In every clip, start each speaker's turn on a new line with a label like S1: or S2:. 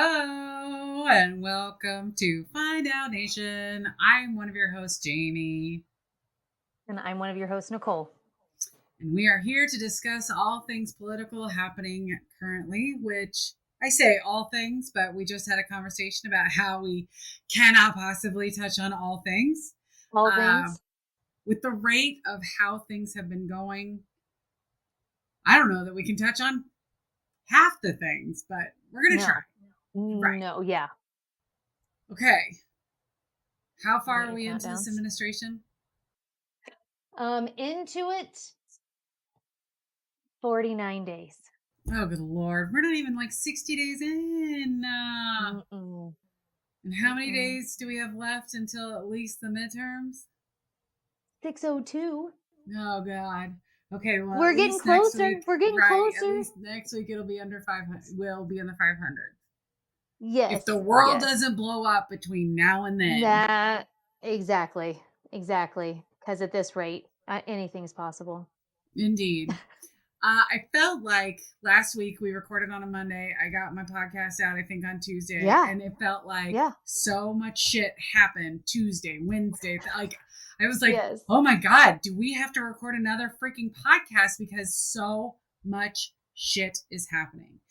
S1: Hello and welcome to Find Out Nation. I'm one of your hosts, Jamie.
S2: And I'm one of your hosts, Nicole.
S1: And we are here to discuss all things political happening currently, which I say all things, but we just had a conversation about how we cannot possibly touch on all things.
S2: All things.
S1: With the rate of how things have been going, I don't know that we can touch on half the things, but we're going to try.
S2: Right. No, yeah.
S1: Okay. How far are we into this administration?
S2: Into it 49 days.
S1: Oh, good Lord. We're not even like 60 days in. And how many days do we have left until at least the midterms?
S2: 602.
S1: Oh, God. Okay, well,
S2: we're getting closer. We're getting closer.
S1: At least next week it'll be under 500. We'll be in the 500.
S2: Yes.
S1: If the world doesn't blow up between now and then.
S2: Exactly. Because at this rate, anything's possible.
S1: Indeed. I felt like last week we recorded on a Monday. I got my podcast out, I think, on Tuesday.
S2: Yeah.
S1: And it felt like so much shit happened Tuesday, Wednesday. Like, I was like, oh my God, do we have to record another freaking podcast because so much shit is happening?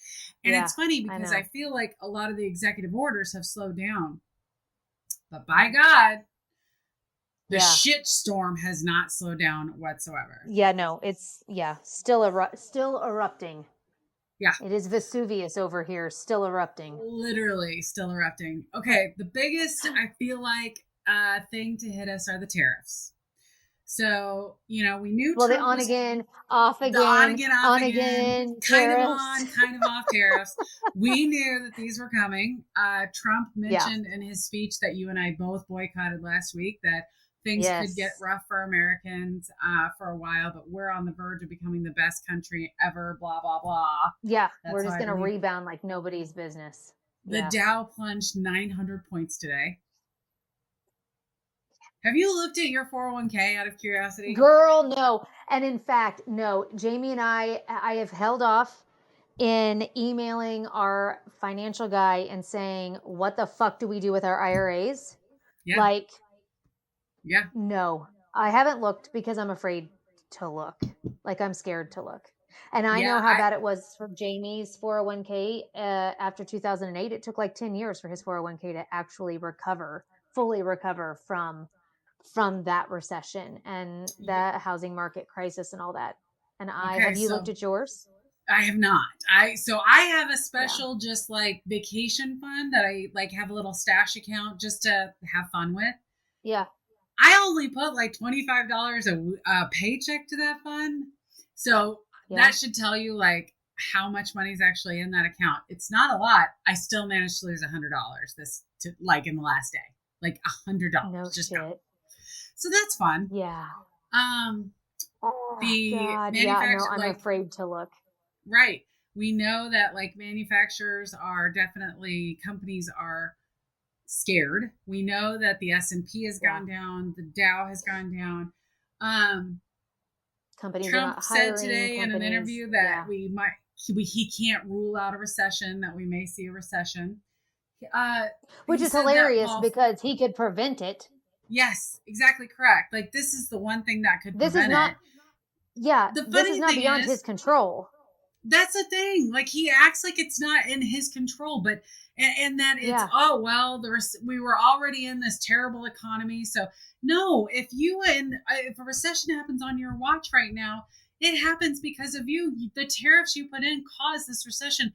S1: And it's funny because I feel like a lot of the executive orders have slowed down. But by God, the shit storm has not slowed down whatsoever.
S2: Yeah, no, it's still erupting.
S1: Yeah.
S2: It is Vesuvius over here, still erupting.
S1: Literally still erupting. Okay, the biggest, I feel like, thing to hit us are the tariffs. So, we knew
S2: Trump the on again, off again,
S1: on again, kind of on, kind of off tariffs. We knew that these were coming. Trump mentioned in his speech that you and I both boycotted last week that things could get rough for Americans for a while, but we're on the verge of becoming the best country ever, blah, blah, blah.
S2: Yeah, we're just going to rebound like nobody's business.
S1: The Dow plunged 900 points today. Have you looked at your 401k out of curiosity?
S2: Girl, no. And in fact, no. Jamie and I have held off in emailing our financial guy and saying, what the fuck do we do with our IRAs?
S1: Yeah.
S2: No, I haven't looked because I'm afraid to look. Like, I'm scared to look. And I know how bad it was for Jamie's 401k after 2008. It took like 10 years for his 401k to actually fully recover from that recession and that housing market crisis and all that. And have you looked at yours?
S1: I have not. I have a special just like vacation fund that I like have a little stash account just to have fun with.
S2: Yeah.
S1: I only put like $25 a paycheck to that fund. So that should tell you like how much money is actually in that account. It's not a lot. I still managed to lose $100 in the last day. Like $100.
S2: No
S1: just
S2: shit.
S1: Gone. So that's fun.
S2: Yeah.
S1: The
S2: God, no, I'm afraid to look.
S1: Right. We know that like companies are scared. We know that the S&P has gone down, the Dow has gone down.
S2: Companies
S1: Trump said today in an interview that he can't rule out a recession, that we may see a recession.
S2: Which is hilarious because he could prevent it.
S1: Yes, exactly correct. Like, this is the one thing that could prevent it.
S2: Yeah, this is not beyond his control.
S1: That's the thing. Like, he acts like it's not in his control, but and that it's we were already in this terrible economy. So no, if a recession happens on your watch right now, it happens because of you. The tariffs you put in caused this recession.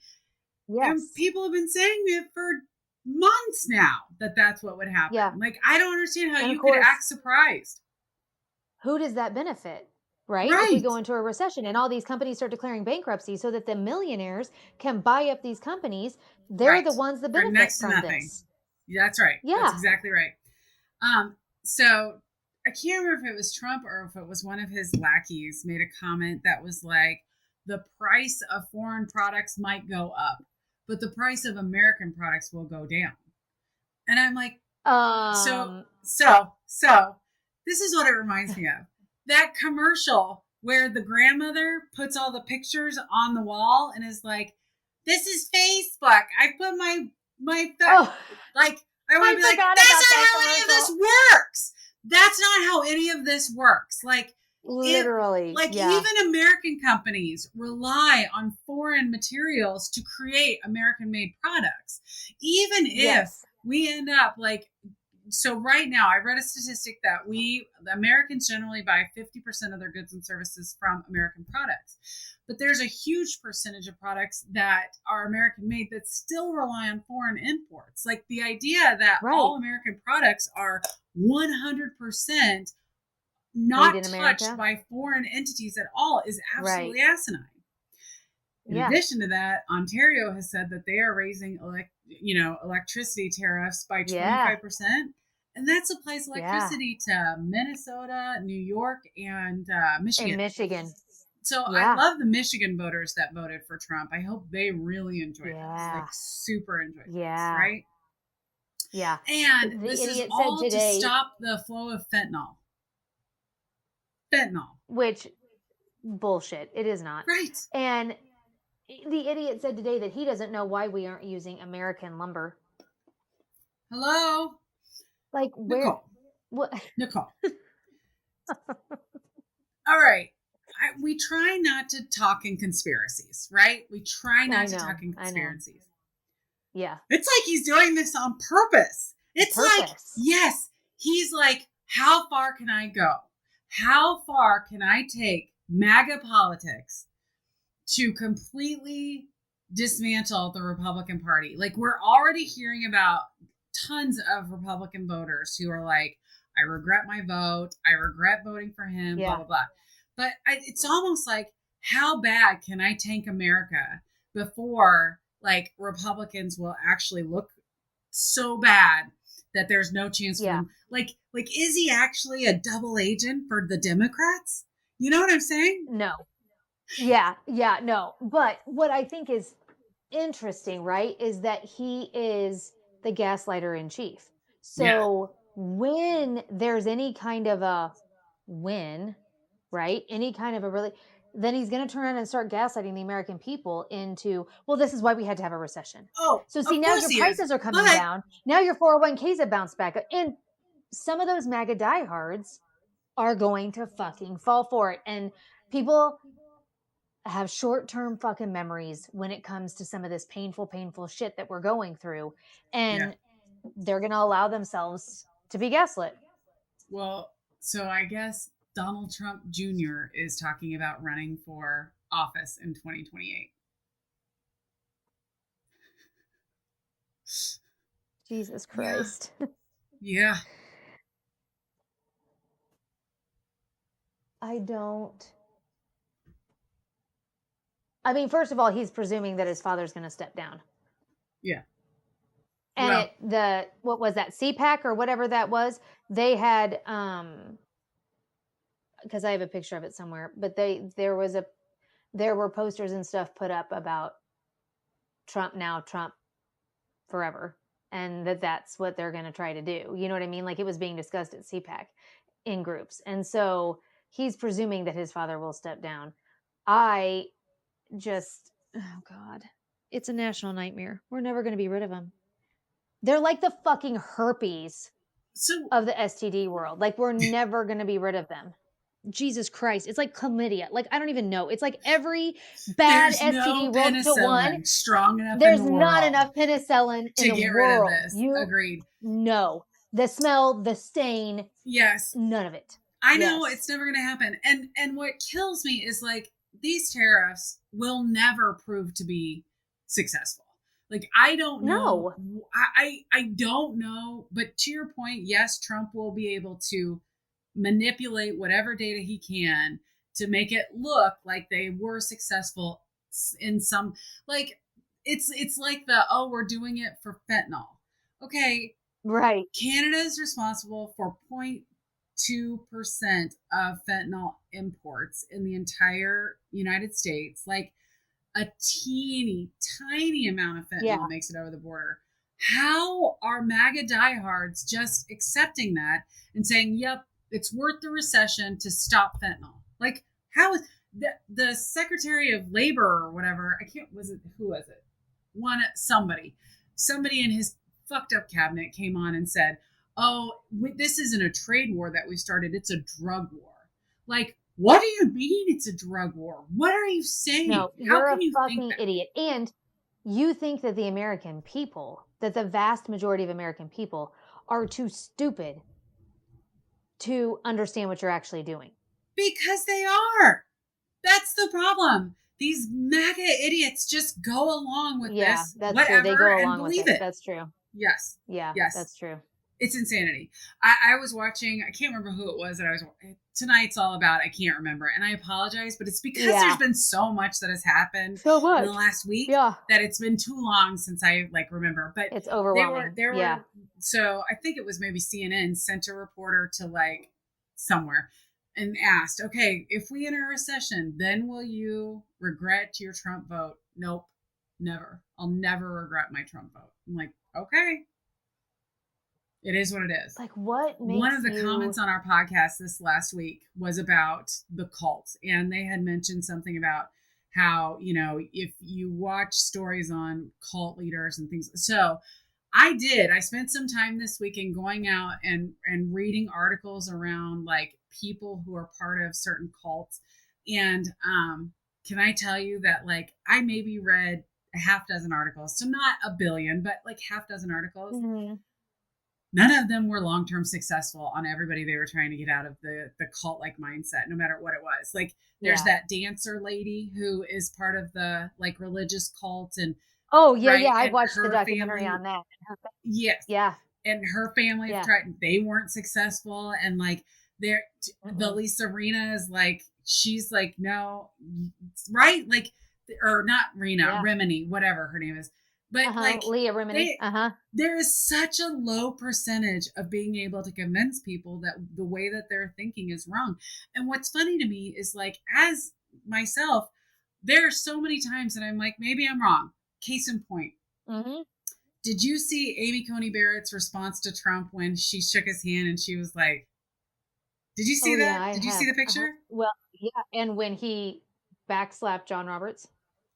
S2: Yes.
S1: And people have been saying it for months now that's what would happen. Yeah. Like, I don't understand how you could act surprised.
S2: Who does that benefit? Right? If we go into a recession and all these companies start declaring bankruptcy so that the millionaires can buy up these companies, they're the ones that benefit from this.
S1: That's right. Yeah. That's exactly right. So I can't remember if it was Trump or if it was one of his lackeys made a comment that was like, the price of foreign products might go up, but the price of American products will go down. And I'm like, so this is what it reminds me of. That commercial where the grandmother puts all the pictures on the wall and is like, this is Facebook. I put my like, I want to be like, that's not how any of this works. That's not how any of this works. Like,
S2: literally,
S1: even American companies rely on foreign materials to create American-made products. Even if we end up like, so right now, I read a statistic that the Americans generally buy 50% of their goods and services from American products. But there's a huge percentage of products that are American made that still rely on foreign imports. Like the idea that all American products are 100% not touched by foreign entities at all is absolutely asinine. In addition to that, Ontario has said that they are raising electricity tariffs by 25%. And that supplies electricity to Minnesota, New York, and Michigan. So I love the Michigan voters that voted for Trump. I hope they really enjoy this, like super enjoy this, right?
S2: Yeah.
S1: And this is all to stop the flow of fentanyl.
S2: Which, bullshit. It is not.
S1: Right.
S2: And the idiot said today that he doesn't know why we aren't using American lumber.
S1: Hello?
S2: Like, where?
S1: Nicole.
S2: What?
S1: Nicole. All right. We try not to talk in conspiracies, right? We try not to talk in conspiracies.
S2: Yeah.
S1: It's like he's doing this on purpose. It's like, yes, he's like, how far can I go? How far can I take MAGA politics to completely dismantle the Republican Party? Like, we're already hearing about tons of Republican voters who are like, I regret my vote. I regret voting for him, blah, blah, blah. But it's almost like, how bad can I tank America before like Republicans will actually look so bad that there's no chance for him? Like, is he actually a double agent for the Democrats? You know what I'm saying?
S2: No. Yeah, no. But what I think is interesting, right, is that he is the gaslighter in chief. So when there's any kind of a win, right, any kind of a really, then he's going to turn around and start gaslighting the American people into, well, this is why we had to have a recession.
S1: Oh,
S2: so see, now your prices are coming down. Now your 401ks have bounced back. And some of those MAGA diehards are going to fucking fall for it. And people have short-term fucking memories when it comes to some of this painful shit that we're going through. And they're going to allow themselves to be gaslit.
S1: Well, so I guess Donald Trump Jr. is talking about running for office in 2028.
S2: Jesus Christ.
S1: Yeah.
S2: I mean, first of all, he's presuming that his father's going to step down.
S1: Yeah.
S2: And what was that, CPAC or whatever that was? They had, because I have a picture of it somewhere, but there were posters and stuff put up about Trump now, Trump forever, and that's what they're going to try to do. You know what I mean? Like, it was being discussed at CPAC in groups. And so he's presuming that his father will step down. Oh God, it's a national nightmare. We're never going to be rid of him. They're like the fucking herpes of the STD world. Like, we're never going to be rid of them. Jesus Christ. It's like chlamydia. Like, I don't even know. It's like every bad STD roped to one.
S1: Strong enough
S2: There's
S1: in the
S2: not
S1: world
S2: enough penicillin
S1: to
S2: in the
S1: get
S2: world.
S1: rid of this. Agreed.
S2: No. The smell, the stain.
S1: Yes.
S2: None of it.
S1: I know it's never going to happen. And what kills me is like, these tariffs will never prove to be successful. Like, I don't know.
S2: No.
S1: I don't know. But to your point, yes, Trump will be able to manipulate whatever data he can to make it look like they were successful in some, like, it's like we're doing it for fentanyl. Okay.
S2: Right.
S1: Canada is responsible for 0.2% of fentanyl imports in the entire United States. Like, a teeny tiny amount of fentanyl makes it over the border. How are MAGA diehards just accepting that and saying, yep, it's worth the recession to stop fentanyl? Like, how is the Secretary of Labor or whatever, who was it? Somebody somebody in his fucked up cabinet came on and said, oh, this isn't a trade war that we started, it's a drug war. Like, what do you mean it's a drug war? What are you saying?
S2: No, you're a fucking idiot. And you think that the American people, that the vast majority of American people are too stupid to understand what you're actually doing.
S1: Because they are. That's the problem. These MAGA idiots just go along with this,
S2: that's
S1: whatever,
S2: true. They go along
S1: and believe
S2: with
S1: it.
S2: That's true.
S1: Yes.
S2: Yeah,
S1: yes.
S2: That's true.
S1: It's insanity. I was watching, I can't remember who it was that I was, tonight's all about, I can't remember. And I apologize, but it's because there's been so much that has happened in the last week that it's been too long since I remember. But
S2: it's overwhelming.
S1: They were, so I think it was maybe CNN sent a reporter to somewhere and asked, okay, if we enter a recession, then will you regret your Trump vote? Nope, never. I'll never regret my Trump vote. I'm like, okay. It is what it is.
S2: What makes
S1: one of the comments on our podcast this last week was about the cult, and they had mentioned something about how, if you watch stories on cult leaders and things. So I spent some time this weekend going out and reading articles around people who are part of certain cults. And can I tell you that I maybe read a half dozen articles, so not a billion, but half dozen articles.
S2: Mm-hmm.
S1: None of them were long-term successful on everybody they were trying to get out of the cult-like mindset, no matter what it was. There's that dancer lady who is part of the religious cult, and
S2: I watched the documentary on that.
S1: Yes.
S2: Yeah.
S1: And her family tried, they weren't successful, and the Lisa Rinna is she's no, right? Or not Rena, Remini, whatever her name is. But
S2: Leah Remini.
S1: There is such a low percentage of being able to convince people that the way that they're thinking is wrong. And what's funny to me is as myself, there are so many times that I'm maybe I'm wrong. Case in point.
S2: Mm-hmm.
S1: Did you see Amy Coney Barrett's response to Trump when she shook his hand and she was like, did you see that? Did you see the picture?
S2: Well, yeah. And when he backslapped John Roberts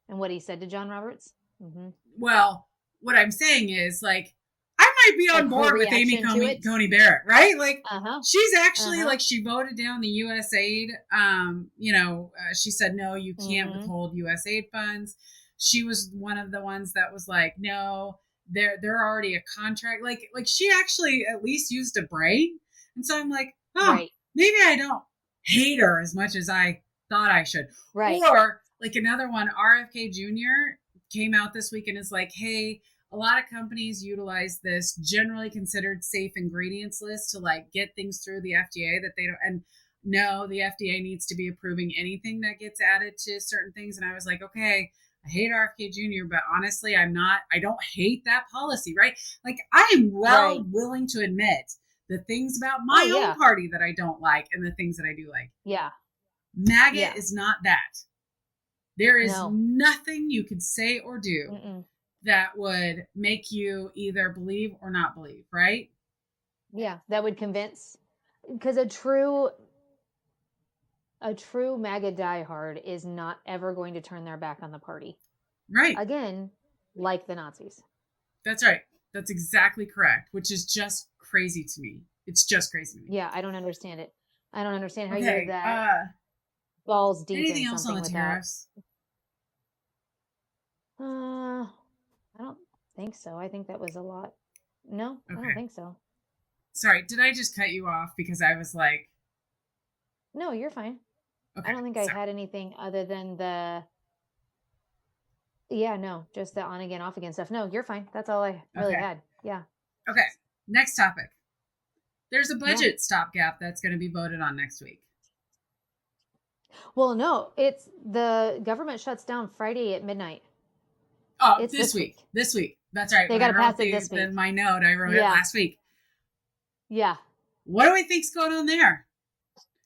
S2: and what he said to John Roberts. Mm-hmm.
S1: Well, what I'm saying is I might be on board with Amy Coney Barrett, right? She's actually she voted down the USAID. She said, no, you can't withhold USAID funds. She was one of the ones that was no, they're already a contract. She actually at least used a brain. And so I'm maybe I don't hate her as much as I thought I should.
S2: Right.
S1: Or another one, RFK Jr. came out this week and is hey, a lot of companies utilize this generally considered safe ingredients list to get things through the FDA that they don't. And no, the FDA needs to be approving anything that gets added to certain things. And I was okay, I hate RFK Jr., but honestly, I don't hate that policy, right? I am willing to admit the things about my own party that I don't like and the things that I do like.
S2: Yeah.
S1: MAGA is not that. There is nothing you could say or do that would make you either believe or not believe, right?
S2: Yeah, that would convince. Because a true MAGA diehard is not ever going to turn their back on the party.
S1: Right.
S2: Again, like the Nazis.
S1: That's right. That's exactly correct, which is just crazy to me. It's just crazy to me.
S2: Yeah, I don't understand it. I don't understand how you're that balls deep
S1: anything
S2: in
S1: else
S2: something
S1: on the
S2: with
S1: tariffs?
S2: I don't think so. I think that was a lot. No, okay. I don't think so.
S1: Sorry, did I just cut you off because I was
S2: No, you're fine. Okay, I don't think I had anything other than just the on again, off again stuff. No, you're fine. That's all I really had. Yeah.
S1: Okay, next topic. There's a budget stopgap that's going to be voted on next week.
S2: Well, no, it's the government shuts down Friday at midnight.
S1: Oh, it's this week. This week. That's right.
S2: They got to pass it this week.
S1: My note, I wrote it last week.
S2: Yeah.
S1: What do we think's going on there?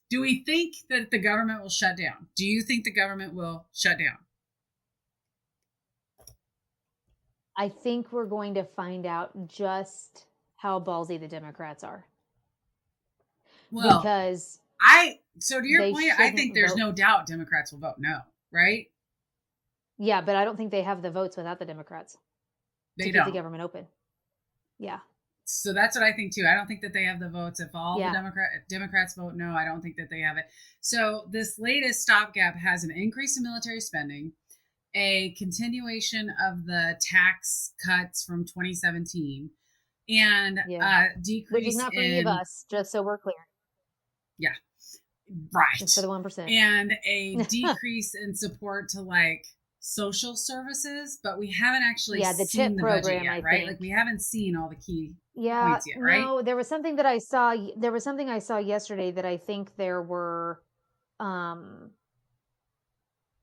S1: Do we think that the government will shut down? Do you think the government will shut down?
S2: I think we're going to find out just how ballsy the Democrats are.
S1: Well,
S2: because
S1: to your point, I think there's no doubt Democrats will vote no, right?
S2: Yeah, but I don't think they have the votes without the Democrats.
S1: They
S2: keep the
S1: don't.
S2: government open. Yeah.
S1: So that's what I think too. I don't think that they have the votes. If all
S2: Yeah.
S1: the Democrats vote no, I don't think that they have it. So this latest stopgap has an increase in military spending, a continuation of the tax cuts from 2017, and
S2: Yeah.
S1: a
S2: Which is
S1: decrease
S2: not for any of
S1: in,
S2: us, just so we're clear.
S1: yeah,
S2: Just for
S1: right,
S2: the 1%.
S1: and a decrease in support to like social services, but we haven't actually
S2: Yeah, the
S1: seen
S2: CHIP
S1: the budget
S2: program,
S1: yet,
S2: I
S1: right?
S2: think.
S1: Like we haven't seen all the key
S2: Yeah,
S1: points yet, right?
S2: no, there was something that I saw. There was something I saw yesterday that I think um,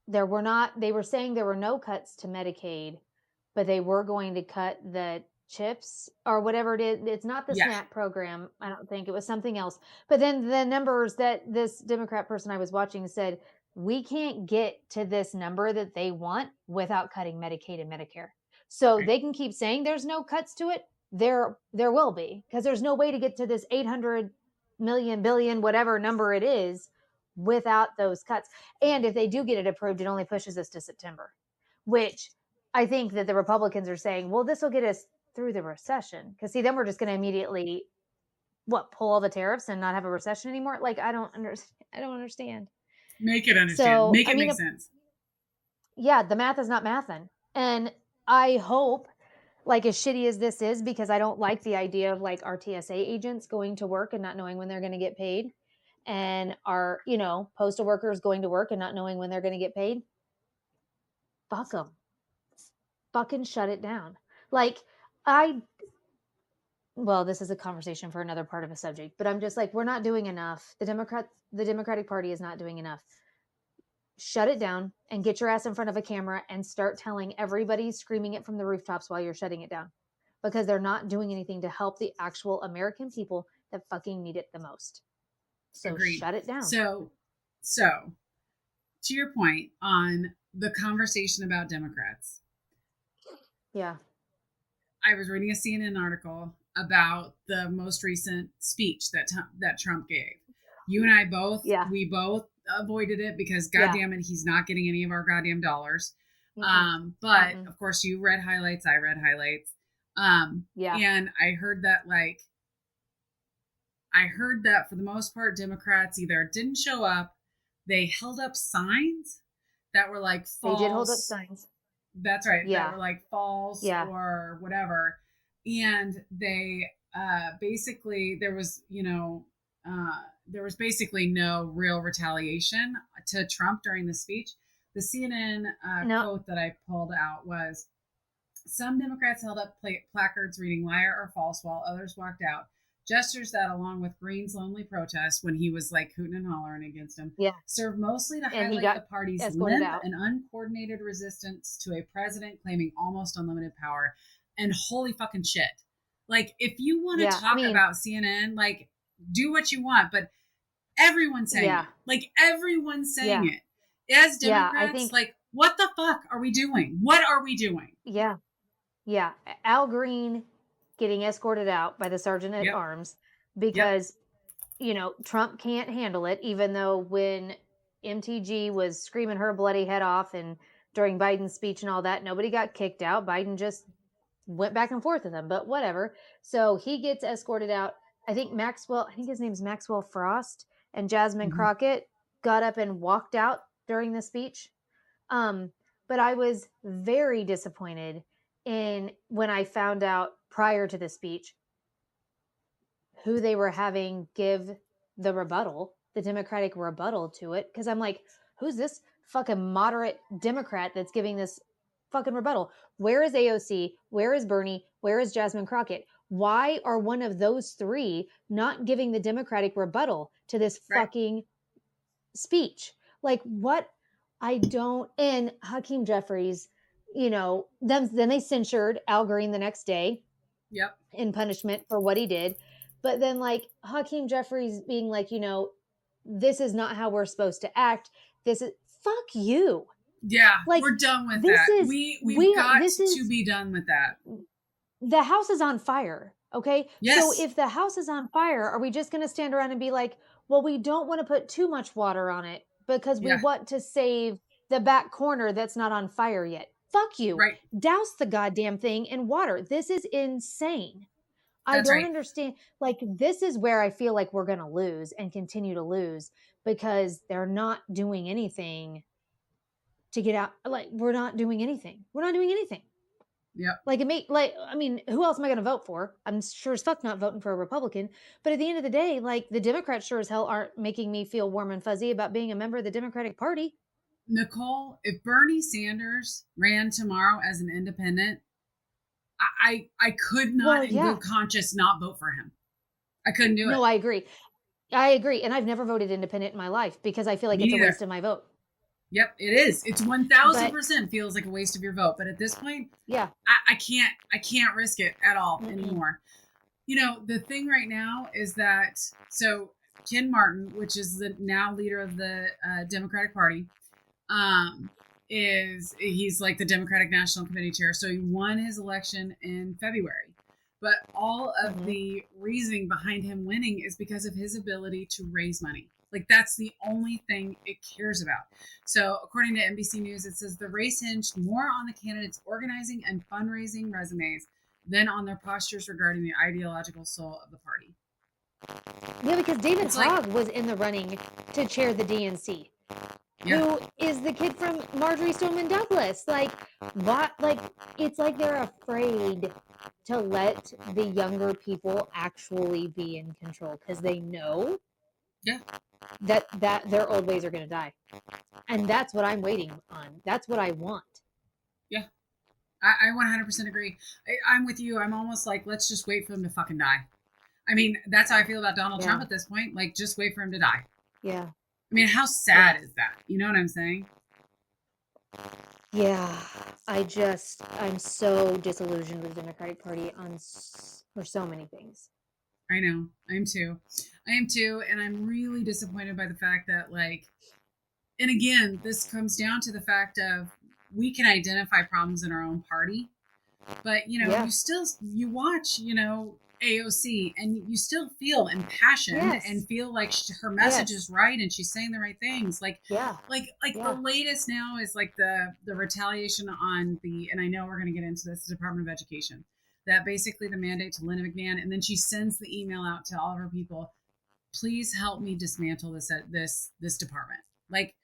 S2: there were not, they were saying there were no cuts to Medicaid, but they were going to cut the chips or whatever it is. It's not the
S1: Yeah,
S2: SNAP program. I don't think it was something else. But then the numbers that this Democrat person I was watching said, we can't get to this number that they want without cutting Medicaid and Medicare. So
S1: right.
S2: they can keep saying there's no cuts to it. There will be, because there's no way to get to this 800 million billion whatever number it is without those cuts. And if they do get it approved, it only pushes us to September, which I think that the Republicans are saying, well, this will get us through the recession. Because see, then we're just going to immediately pull all the tariffs and not have a recession anymore. Like I don't understand.
S1: Make it understand.
S2: So
S1: Make
S2: I
S1: it
S2: mean,
S1: make sense.
S2: yeah, the math is not mathin', and I hope, like as shitty as this is, because I don't like the idea of like our TSA agents going to work and not knowing when they're going to get paid, and our postal workers going to work and not knowing when they're going to get paid. Fuck them. Fucking shut it down. Like, I, well, this is a conversation for another part of a subject, but I'm just like, we're not doing enough. The Democratic Party is not doing enough. Shut it down and get your ass in front of a camera and start telling everybody, screaming it from the rooftops while you're shutting it down, because they're not doing anything to help the actual American people that fucking need it the most. So
S1: Agreed.
S2: shut it down.
S1: So to your point on the conversation about Democrats,
S2: Yeah.
S1: I was reading a CNN article about the most recent speech that Trump gave. You and I both,
S2: Yeah.
S1: we both avoided it because,
S2: Yeah.
S1: goddamn it, he's not getting any of our goddamn dollars. But of course, you read highlights. I read highlights.
S2: Yeah.
S1: And I heard that for the most part, Democrats either didn't show up, they held up signs that were like false.
S2: They did hold up signs.
S1: That's right.
S2: Yeah.
S1: That were like false
S2: Yeah.
S1: or whatever. And they basically, there was basically no real retaliation to Trump during the speech. The CNN quote that I pulled out was, some Democrats held up placards reading liar or false while others walked out. Gestures that, along with Green's lonely protest when he was like hooting and hollering against him, served mostly to highlight the party's limp and uncoordinated resistance to a president claiming almost unlimited power. And holy fucking shit. Like, if you want to talk about CNN, like, do what you want, but everyone's saying it. Like, everyone's saying it. As Democrats, like, what the fuck are we doing? What are we doing?
S2: Yeah. Yeah. Al Green getting escorted out by the sergeant at arms because, Trump can't handle it, even though when MTG was screaming her bloody head off and during Biden's speech and all that, nobody got kicked out. Biden just went back and forth with him, but whatever. So he gets escorted out. I think his name's Maxwell Frost, and Jasmine Crockett got up and walked out during the speech. But I was very disappointed when I found out prior to the speech who they were having give the rebuttal, the Democratic rebuttal to it. Because I'm like, who's this fucking moderate Democrat that's giving this fucking rebuttal? Where is AOC? Where is Bernie? Where is Jasmine Crockett? Why are one of those three not giving the Democratic rebuttal to this fucking speech? Like, what? I don't. And Hakeem Jeffries, then they censured Al Green the next day.
S1: Yep.
S2: In punishment for what he did. But then, like, Hakeem Jeffries being like, this is not how we're supposed to act. This is, fuck you.
S1: Yeah, like, we're done with that. We've got to be done with that.
S2: The house is on fire. Okay.
S1: Yes.
S2: So if the house is on fire, are we just going to stand around and be like, well, we don't want to put too much water on it because we want to save the back corner that's not on fire yet? Fuck you.
S1: Right.
S2: Douse the goddamn thing in water. This is insane. I
S1: That's
S2: don't
S1: right.
S2: understand. Like, this is where I feel like we're going to lose and continue to lose because they're not doing anything to get out. Like, we're not doing anything. We're not doing anything.
S1: Yep.
S2: Like, I mean, who else am I going to vote for? I'm sure as fuck not voting for a Republican. But at the end of the day, like, the Democrats sure as hell aren't making me feel warm and fuzzy about being a member of the Democratic Party.
S1: Nicole, if Bernie Sanders ran tomorrow as an independent, I could not in good conscience not vote for him. I couldn't do it.
S2: No, I agree. I agree. And I've never voted independent in my life because I feel like it's a waste of my vote.
S1: Yep, it is. It's 1000% feels like a waste of your vote. But at this point,
S2: yeah,
S1: I can't risk it at all anymore. You know, the thing right now is that, so Ken Martin, which is the now leader of the Democratic Party, he's like the Democratic National Committee chair. So he won his election in February. But all of the reasoning behind him winning is because of his ability to raise money. Like, that's the only thing it cares about. So according to NBC News, it says the race hinged more on the candidates' organizing and fundraising resumes than on their postures regarding the ideological soul of the party.
S2: Yeah, because David Hogg was in the running to chair the DNC. Who is the kid from Marjorie Stoneman Douglas? Like, what? Like, it's like they're afraid to let the younger people actually be in control because they know that their old ways are going to die. And that's what I'm waiting on. That's what I want.
S1: Yeah. I 100% agree. I'm with you. I'm almost like, let's just wait for them to fucking die. I mean, that's how I feel about Donald Trump at this point. Like, just wait for him to die.
S2: Yeah.
S1: I mean, how sad is that? You know what I'm saying?
S2: Yeah. I'm so disillusioned with the Democratic Party for so many things.
S1: I know. I am too. And I'm really disappointed by the fact that, like, and again, this comes down to the fact of we can identify problems in our own party, but, you know, you watch, you know, AOC and you still feel impassioned and feel like her message is right and she's saying the right things. Like, the latest now is like the retaliation on and I know we're going to get into this, the Department of Education, that basically the mandate to Linda McMahon. And then she sends the email out to all of her people, please help me dismantle this department. Like,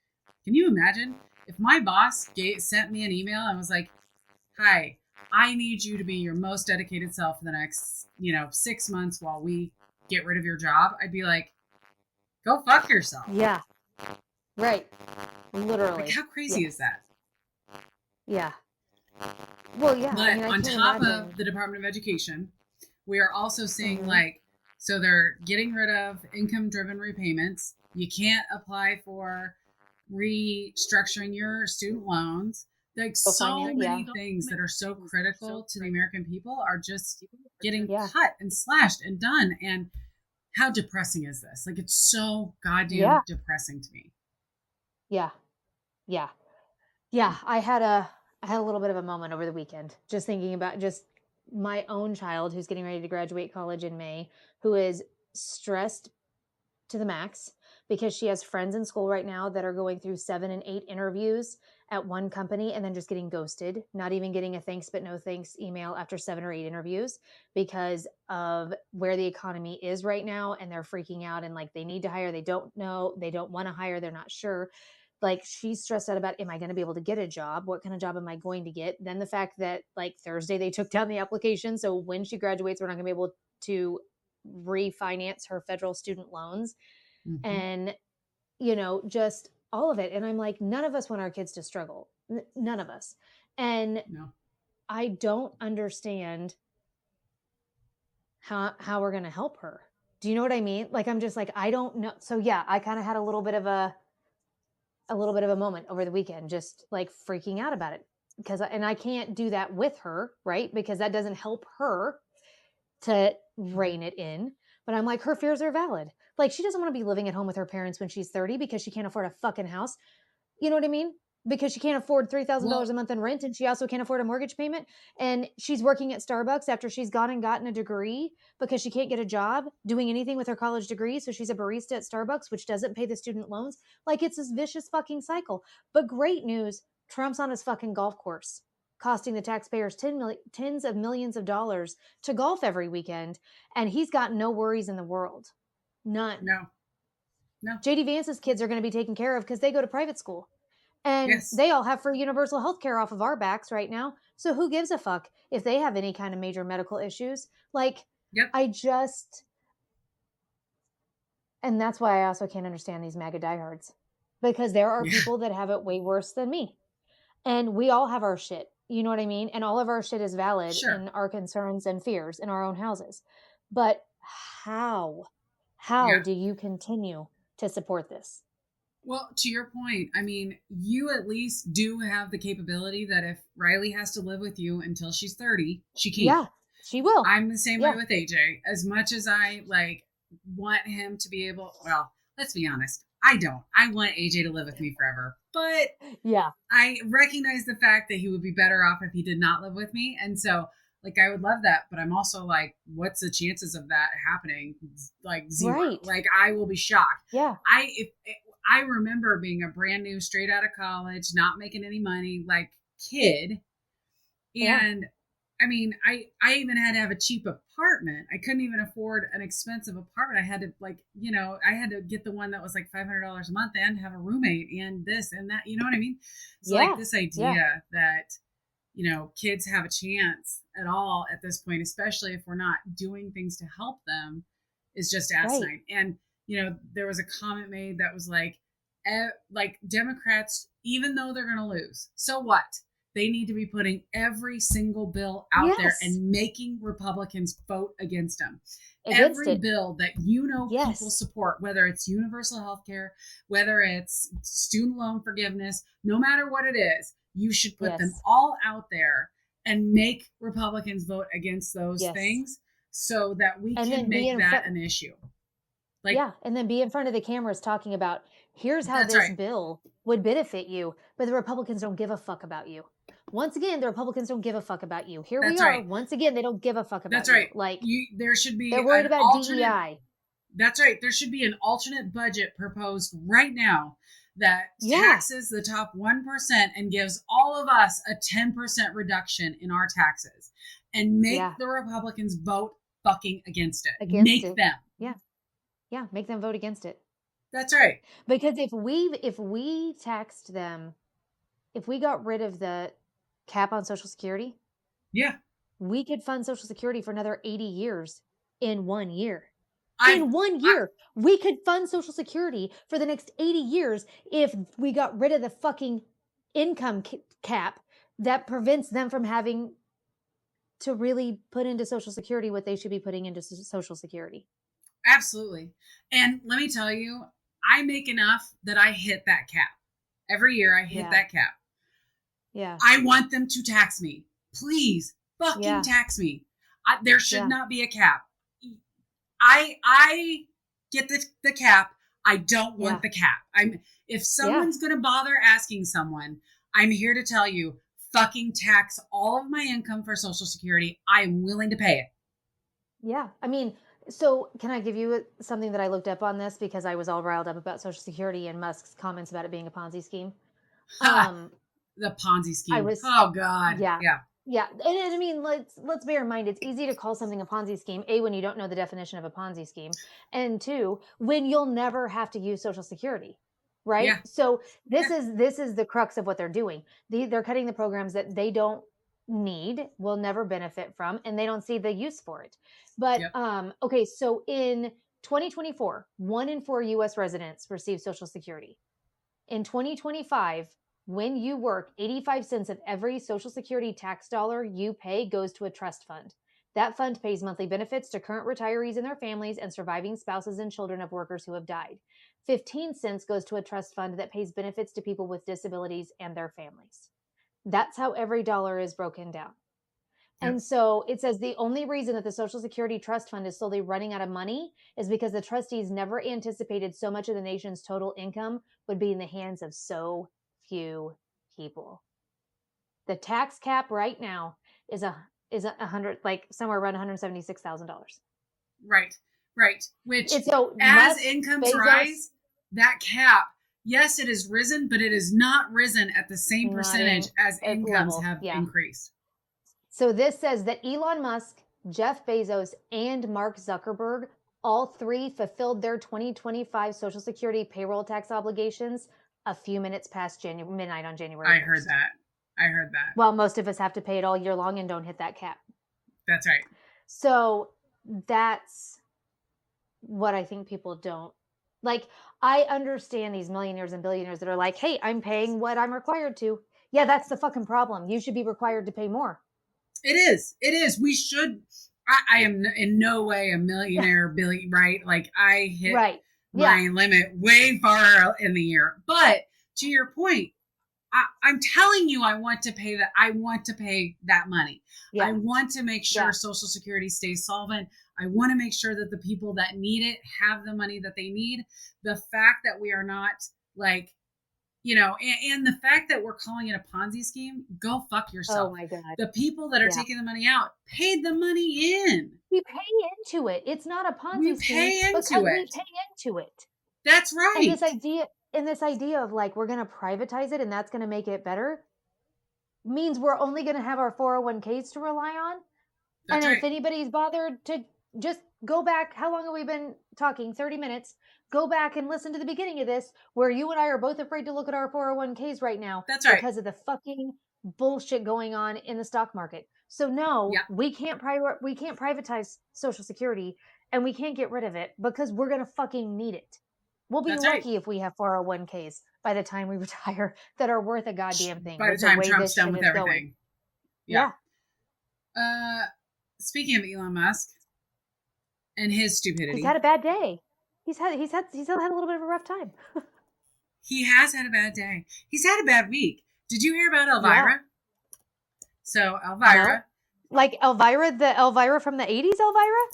S1: can you imagine if my boss sent me an email and was like, hi, I need you to be your most dedicated self for the next, 6 months while we get rid of your job. I'd be like, go fuck yourself.
S2: Yeah. Right. Literally.
S1: Like, how crazy is that?
S2: Yeah. Well, yeah.
S1: But on top of the Department of Education, we are also seeing so they're getting rid of income-driven repayments. You can't apply for restructuring your student loans. Like, so many things that are so critical to the American people are just getting cut and slashed and done. And how depressing is this? Like, it's so goddamn depressing to me.
S2: Yeah. Yeah. Yeah. I had a little bit of a moment over the weekend, just thinking about just my own child who's getting ready to graduate college in May, who is stressed to the max because she has friends in school right now that are going through 7 and 8 interviews at one company and then just getting ghosted, not even getting a thanks but no thanks email after 7 or 8 interviews because of where the economy is right now. And they're freaking out and like, they need to hire. They don't know. They don't want to hire. They're not sure. Like, she's stressed out about, am I going to be able to get a job? What kind of job am I going to get? Then the fact that like Thursday they took down the application. So when she graduates, we're not going to be able to refinance her federal student loans. And, just all of it. And I'm like, none of us want our kids to struggle. None of us. And I don't understand how we're going to help her. Do you know what I mean? Like, I'm just like, I don't know. So yeah, I kind of had a little bit of a moment over the weekend, just like freaking out about it and I can't do that with her, right? Because that doesn't help her to rein it in. But I'm like, her fears are valid. Like, she doesn't want to be living at home with her parents when she's 30 because she can't afford a fucking house. You know what I mean? Because she can't afford $3,000 a month in rent, and she also can't afford a mortgage payment. And she's working at Starbucks after she's gone and gotten a degree because she can't get a job doing anything with her college degree. So she's a barista at Starbucks, which doesn't pay the student loans. Like, it's this vicious fucking cycle. But great news, Trump's on his fucking golf course. costing the taxpayers tens of millions of dollars to golf every weekend, and he's got no worries in the world. None.
S1: No.
S2: JD Vance's kids are going to be taken care of because they go to private school. And they all have free universal health care off of our backs right now. So who gives a fuck if they have any kind of major medical issues? Like, I just... And that's why I also can't understand these MAGA diehards. Because there are people that have it way worse than me. And we all have our shit. You know what I mean? And all of our shit is valid in our concerns and fears in our own houses. But how? How do you continue to support this?
S1: Well, to your point, I mean, you at least do have the capability that if Riley has to live with you until she's 30, she can.
S2: Yeah, she will.
S1: I'm the same way with AJ. As much as I want him to be able, well, let's be honest, I don't. I want AJ to live with me forever. But I recognize the fact that he would be better off if he did not live with me. And so, I would love that. But I'm also like, what's the chances of that happening? Like, zero. Right. Like, I will be shocked.
S2: Yeah.
S1: I remember being a brand new, straight out of college, not making any money, kid. And I mean, I even had to have a cheap apartment. I couldn't even afford an expensive apartment. I had to I had to get the one that was like $500 a month and have a roommate and this and that. You know what I mean? So this idea that, kids have a chance at all at this point, especially if we're not doing things to help them, is just asinine. Right. And, there was a comment made that was like Democrats, even though they're going to lose, so what? They need to be putting every single bill out there and making Republicans vote against them. Every bill that people support, whether it's universal health care, whether it's student loan forgiveness, no matter what it is, you should put them all out there and make Republicans vote against those things so that we can make that an issue.
S2: And then be in front of the cameras talking about, here's how this bill would benefit you, but the Republicans don't give a fuck about you. Once again, the Republicans don't give a fuck about you. Here we are. Once again, they don't give a fuck about you.
S1: There should be.
S2: They're worried about DEI.
S1: That's right. There should be an alternate budget proposed right now that taxes the top 1% and gives all of us a 10% reduction in our taxes, and make the Republicans vote fucking against it. Make them.
S2: Yeah, make them vote against it.
S1: That's right.
S2: Because if we taxed them, if we got rid of the cap on Social Security, we could fund Social Security for another 80 years in 1 year. In 1 year, we could fund Social Security for the next 80 years if we got rid of the fucking income cap that prevents them from having to really put into Social Security what they should be putting into Social Security.
S1: Absolutely. And let me tell you, I make enough that I hit that cap. Every year I hit that cap.
S2: Yeah.
S1: I want them to tax me. Please fucking tax me. There should not be a cap. I get the cap. I don't want the cap. If someone's going to bother asking someone, I'm here to tell you, fucking tax all of my income for Social Security. I am willing to pay it.
S2: Yeah. I mean, so can I give you something that I looked up on this because I was all riled up about Social Security and Musk's comments about it being a Ponzi scheme?
S1: The Ponzi scheme. Oh God.
S2: Yeah. And I mean, let's bear in mind, it's easy to call something a Ponzi scheme, A, when you don't know the definition of a Ponzi scheme, and 2, when you'll never have to use Social Security. Right. Yeah. So this is the crux of what they're doing. They're cutting the programs that they don't need, will never benefit from, and they don't see the use for it. But okay, so in 2024, 1 in 4 U.S. residents receive Social Security. In 2025, when you work, 85 cents of every Social Security tax dollar you pay goes to a trust fund. That fund pays monthly benefits to current retirees and their families and surviving spouses and children of workers who have died. 15 cents goes to a trust fund that pays benefits to people with disabilities and their families. That's how every dollar is broken down. And so it says the only reason that the Social Security Trust Fund is slowly running out of money is because the trustees never anticipated so much of the nation's total income would be in the hands of so few people. The tax cap right now is a 100, like somewhere around $176,000.
S1: Right. Which, as incomes rise, that cap yes, it has risen, but it has not risen at the same percentage as incomes have increased.
S2: So this says that Elon Musk, Jeff Bezos, and Mark Zuckerberg, all three fulfilled their 2025 Social Security payroll tax obligations a few minutes past midnight on January 1st.
S1: I heard that.
S2: Well, most of us have to pay it all year long and don't hit that cap.
S1: That's right.
S2: So that's what I think people don't. Like, I understand these millionaires and billionaires that are like, hey, I'm paying what I'm required to. Yeah, that's the fucking problem. You should be required to pay more.
S1: It is. We should. I am in no way a millionaire, Billy, right? Like, I hit my limit way far in the year. But to your point, I'm telling you, I want to pay that. I want to pay that money. I want to make sure Social Security stays solvent. I want to make sure that the people that need it have the money that they need. The fact that we are not like, and the fact that we're calling it a Ponzi scheme, go fuck yourself.
S2: Oh my God.
S1: The people that are taking the money out paid the money in.
S2: We pay into it. It's not a Ponzi scheme because we pay into it.
S1: That's right.
S2: And this idea of like, we're going to privatize it and that's going to make it better means we're only going to have our 401ks to rely on. That's and if anybody's bothered to just go back, how long have we been talking? 30 minutes. Go back and listen to the beginning of this where you and I are both afraid to look at our 401ks right now.
S1: That's right.
S2: Because of the fucking bullshit going on in the stock market. So no, we can't privatize Social Security and we can't get rid of it because we're going to fucking need it. We'll be lucky if we have 401ks by the time we retire that are worth a goddamn thing.
S1: By the time Trump's done with everything.
S2: Yeah.
S1: Speaking of Elon Musk and his stupidity.
S2: He's had a bad day. He's had a little bit of a rough time.
S1: He has had a bad day. He's had a bad week. Did you hear about Elvira? Yeah. So Elvira.
S2: No. Like the Elvira from the 80s Elvira?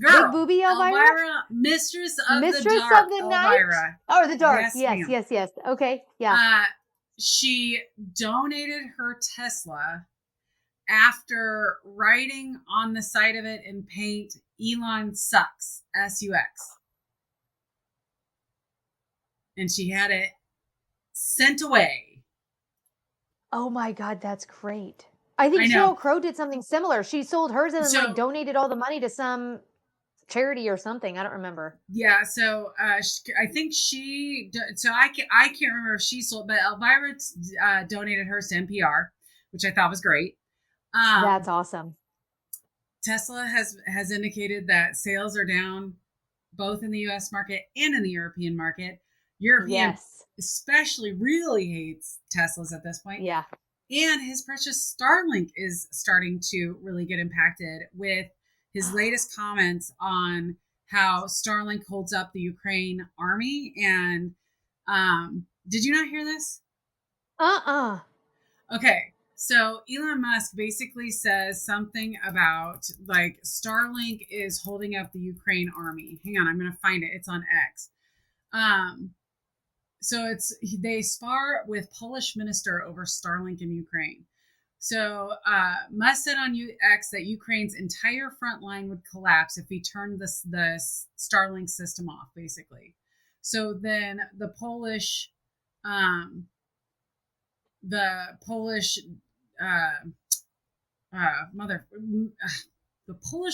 S1: Girl.
S2: Big booby Elvira?
S1: Mistress of the Dark. Elvira.
S2: Oh, the Dark. Yes. Okay. Yeah.
S1: She donated her Tesla after writing on the side of it in paint, Elon sucks, S-U-X. And she had it sent away.
S2: Oh my God, that's great. I think Sheryl Crow did something similar. She sold hers and then donated all the money to some charity or something. I don't remember.
S1: Yeah, so I think I can't remember if she sold, but Elvira donated hers to NPR, which I thought was great.
S2: That's awesome.
S1: Tesla has indicated that sales are down both in the U.S. market and in the European market. European especially really hates Teslas at this point.
S2: Yeah.
S1: And his precious Starlink is starting to really get impacted with his latest comments on how Starlink holds up the Ukraine army. And did you not hear this? Okay. So Elon Musk basically says something about like Starlink is holding up the Ukraine army. Hang on, I'm going to find it. It's on X. So they spar with Polish minister over Starlink in Ukraine. So Musk said on X that Ukraine's entire front line would collapse if we turned the Starlink system off, basically. So then the Polish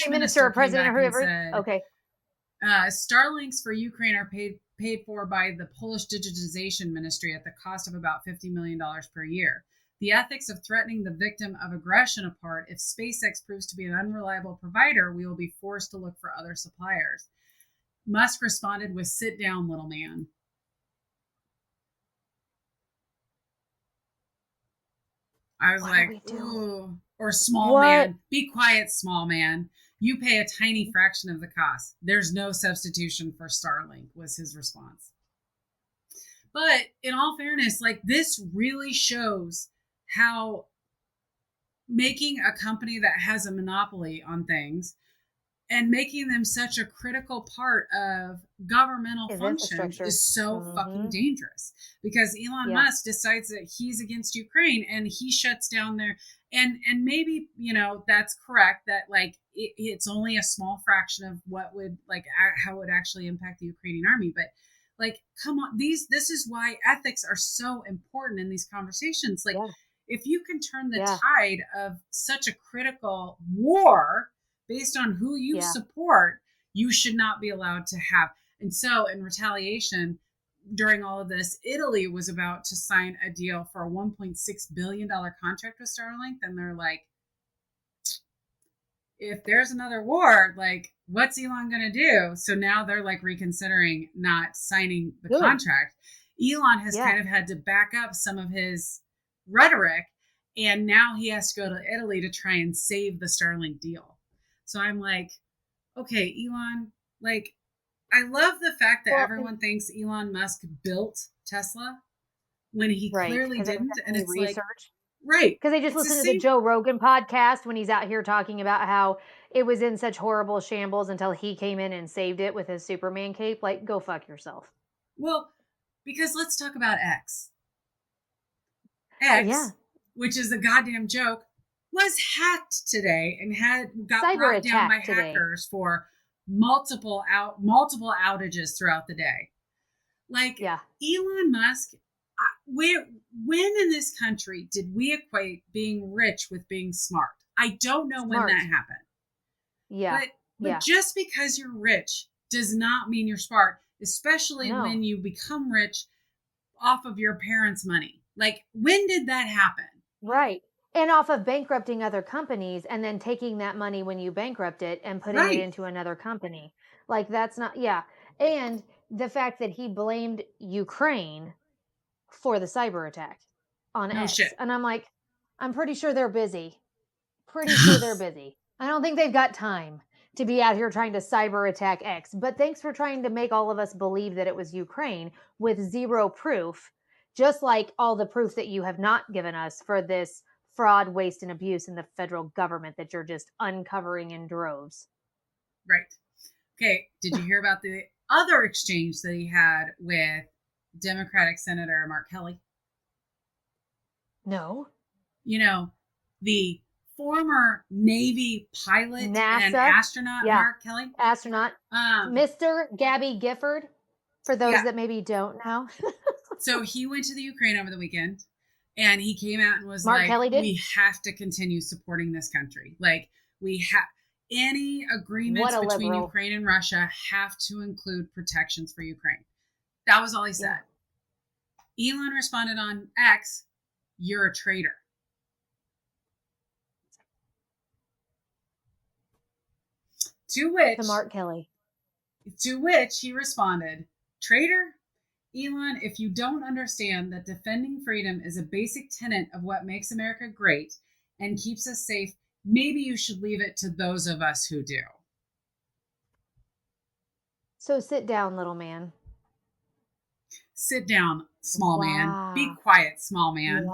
S1: minister or president or whoever said, Starlinks for Ukraine are paid for by the Polish digitization ministry at the cost of about $50 million per year. The ethics of threatening the victim of aggression apart, if SpaceX proves to be an unreliable provider, we will be forced to look for other suppliers. Musk responded with, "Sit down, little man." I was ooh. Or small man. Be quiet, small man. You pay a tiny fraction of the cost. There's no substitution for Starlink, was his response. But in all fairness, like this really shows how making a company that has a monopoly on things and making them such a critical part of governmental functions is so fucking dangerous, because Elon Musk decides that he's against Ukraine and he shuts down their, and maybe, that's correct that like it's only a small fraction of what would like how it would actually impact the Ukrainian army. But Like, come on, this is why ethics are so important in these conversations. Like, if you can turn the tide of such a critical war based on who you support, you should not be allowed to have. And so, in retaliation, during all of this, Italy was about to sign a deal for a $1.6 billion contract with Starlink. And they're like, if there's another war, like, what's Elon going to do? So now they're like reconsidering not signing the contract. Elon has kind of had to back up some of his rhetoric, and now he has to go to Italy to try and save the Starlink deal. So I'm like, okay, Elon, like, I love the fact that everyone thinks Elon Musk built Tesla when he clearly didn't. And it's research. Like, right.
S2: Because they just listen to the Joe Rogan podcast when he's out here talking about how it was in such horrible shambles until he came in and saved it with his Superman cape. Like, go fuck yourself.
S1: Well, because let's talk about X. X, which is a goddamn joke, was hacked today and got brought down by hackers for multiple outages throughout the day. Like, Elon Musk, when in this country did we equate being rich with being smart? I don't know when that happened. But just because you're rich does not mean you're smart, especially when you become rich off of your parents' money. Like, when did that happen?
S2: Right. And off of bankrupting other companies and then taking that money when you bankrupt it and putting it into another company. Like, that's not, And the fact that he blamed Ukraine for the cyber attack on X.
S1: Shit.
S2: And I'm like, I'm pretty sure they're busy. I don't think they've got time to be out here trying to cyber attack X. But thanks for trying to make all of us believe that it was Ukraine with zero proof, just like all the proof that you have not given us for this fraud, waste, and abuse in the federal government that you're just uncovering in droves.
S1: Right. Okay. Did you hear about the other exchange that he had with Democratic Senator Mark Kelly?
S2: No.
S1: You know, the former Navy pilot and astronaut Mark Kelly?
S2: Astronaut. Mr. Gabby Gifford, for those that maybe don't know.
S1: So he went to the Ukraine over the weekend. And he came out and was like, we have to continue supporting this country. Like, we have any agreements between Ukraine and Russia have to include protections for Ukraine. That was all he said. Elon responded on X, you're a traitor. To
S2: Mark Kelly.
S1: To which he responded, traitor? Elon, if you don't understand that defending freedom is a basic tenet of what makes America great and keeps us safe, maybe you should leave it to those of us who do.
S2: So sit down, little man.
S1: Sit down, small man. Be quiet, small man.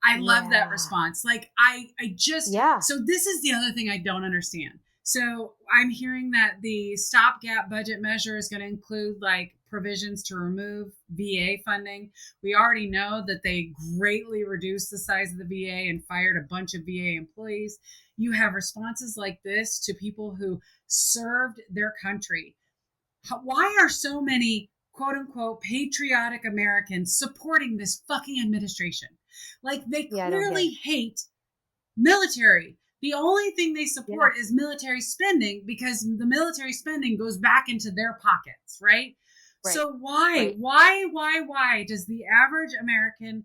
S1: I love that response. Like, I just, so this is the other thing I don't understand. So I'm hearing that the stopgap budget measure is going to include like provisions to remove VA funding. We already know that they greatly reduced the size of the VA and fired a bunch of VA employees. You have responses like this to people who served their country. Why are so many quote unquote patriotic Americans supporting this fucking administration? Like, they clearly hate military. The only thing they support is military spending because the military spending goes back into their pockets, right? So why does the average American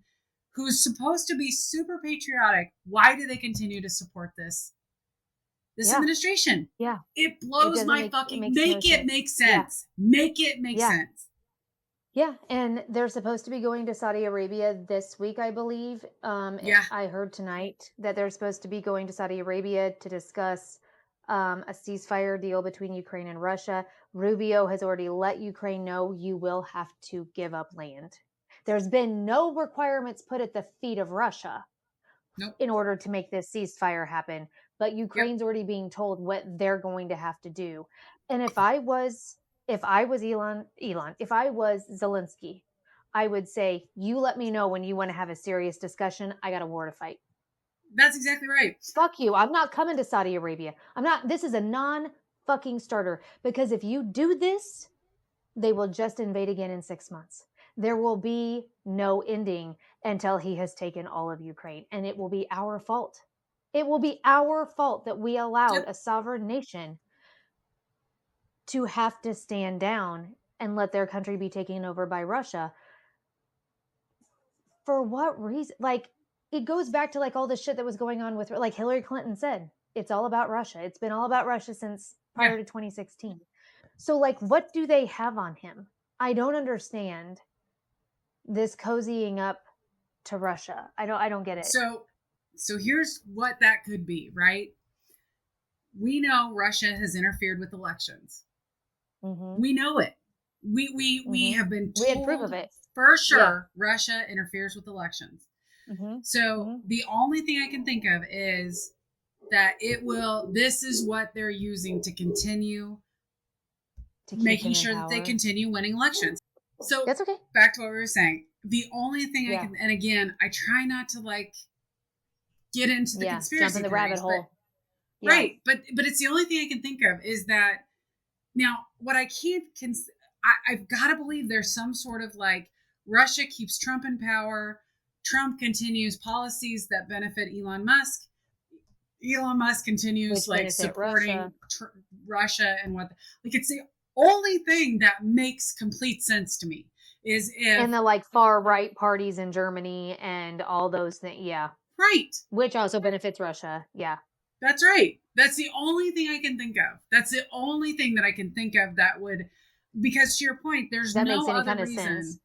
S1: who's supposed to be super patriotic, why do they continue to support this administration? It blows my fucking, make it make sense. Make it make sense.
S2: Yeah, and they're supposed to be going to Saudi Arabia this week, I believe. I heard tonight that they're supposed to be going to Saudi Arabia to discuss a ceasefire deal between Ukraine and Russia. Rubio has already let Ukraine know you will have to give up land. There's been no requirements put at the feet of Russia in order to make this ceasefire happen, but Ukraine's already being told what they're going to have to do. And if I was Elon, if I was Zelensky, I would say, you let me know when you want to have a serious discussion. I got a war to fight.
S1: That's exactly right.
S2: Fuck you. I'm not coming to Saudi Arabia. This is a non-fucking starter. Because if you do this, They will just invade again in 6 months. There will be no ending until he has taken all of Ukraine, and it will be our fault. It will be our fault that we allowed a sovereign nation to have to stand down and let their country be taken over by Russia. For what reason? Like, it goes back to like all the shit that was going on with, like Hillary Clinton said, it's all about Russia. It's been all about Russia since prior to 2016. So like, what do they have on him? I don't understand this cozying up to Russia. I don't get it.
S1: So here's what that could be, right? We know Russia has interfered with elections. Mm-hmm. We know it. We have been told, we had proof of it for sure. Yeah. Russia interferes with elections. Mm-hmm. So the only thing I can think of is that this is what they're using to continue making sure that they continue winning elections. So that's okay. Back to what we were saying. The only thing I can, and again, I try not to like get into the conspiracy
S2: jump in the rabbit hole.
S1: Right. But it's the only thing I can think of is that now what I can't, I've got to believe there's some sort of like Russia keeps Trump in power. Trump continues policies that benefit Elon Musk. Elon Musk continues like supporting Russia and what, like it's the only thing that makes complete sense to me is if.
S2: And the like far right parties in Germany and all those things. Yeah.
S1: Right.
S2: Which also benefits Russia. Yeah.
S1: That's right. That's the only thing I can think of. That's the only thing that I can think of that would, because to your point, there's no other reason. Sense.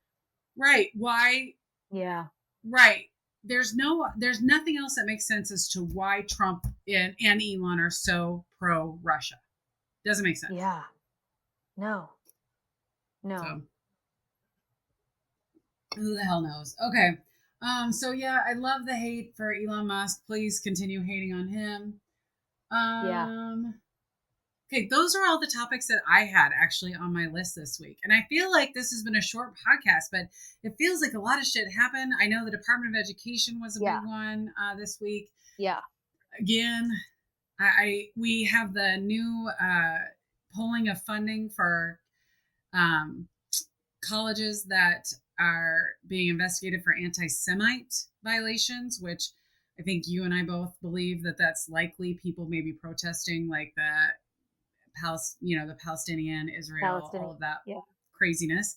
S1: Right. Why?
S2: Yeah.
S1: Right. There's nothing else that makes sense as to why Trump and Elon are so pro Russia. Doesn't make sense.
S2: Yeah. No. So,
S1: who the hell knows? Okay. So yeah, I love the hate for Elon Musk. Please continue hating on him. Okay, those are all the topics that I had actually on my list this week. And I feel like this has been a short podcast, but it feels like a lot of shit happened. I know the Department of Education was a big one this week.
S2: Yeah.
S1: Again, we have the new polling of funding for colleges that are being investigated for anti-Semite violations, which I think you and I both believe that that's likely people may be protesting like the Palestinian, Israel, all of that craziness.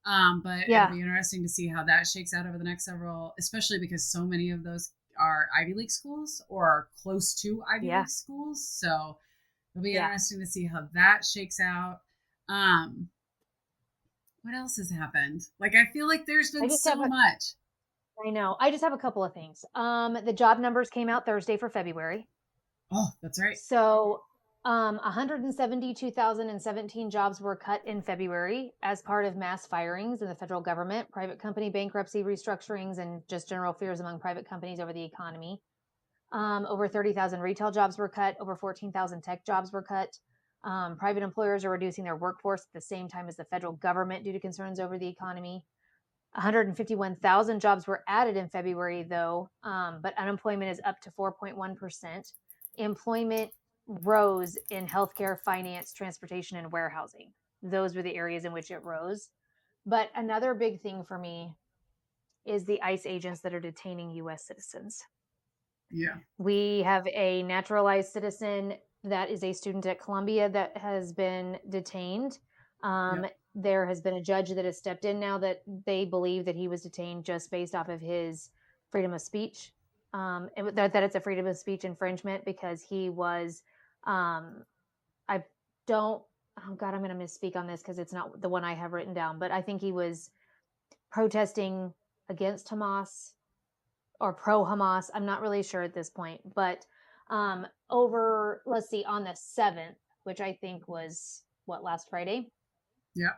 S1: But it'll be interesting to see how that shakes out over the next several, especially because so many of those are Ivy League schools or close to Ivy League schools. So it'll be interesting to see how that shakes out. What else has happened? Like, I feel like there's been so much.
S2: I know. I just have a couple of things. The job numbers came out Thursday for February.
S1: Oh, that's right.
S2: So 172,017 jobs were cut in February as part of mass firings in the federal government, private company bankruptcy restructurings, and just general fears among private companies over the economy. Over 30,000 retail jobs were cut. Over 14,000 tech jobs were cut. Private employers are reducing their workforce at the same time as the federal government due to concerns over the economy. 151,000 jobs were added in February, though, but unemployment is up to 4.1%. Employment rose in healthcare, finance, transportation, and warehousing. Those were the areas in which it rose. But another big thing for me is the ICE agents that are detaining U.S. citizens.
S1: Yeah.
S2: We have a naturalized citizen that is a student at Columbia that has been detained. There has been a judge that has stepped in now that they believe that he was detained just based off of his freedom of speech. And that it's a freedom of speech infringement because he was, I'm going to misspeak on this because it's not the one I have written down, but I think he was protesting against Hamas or pro Hamas. I'm not really sure at this point, but on the 7th, which I think was last Friday.
S1: Yeah.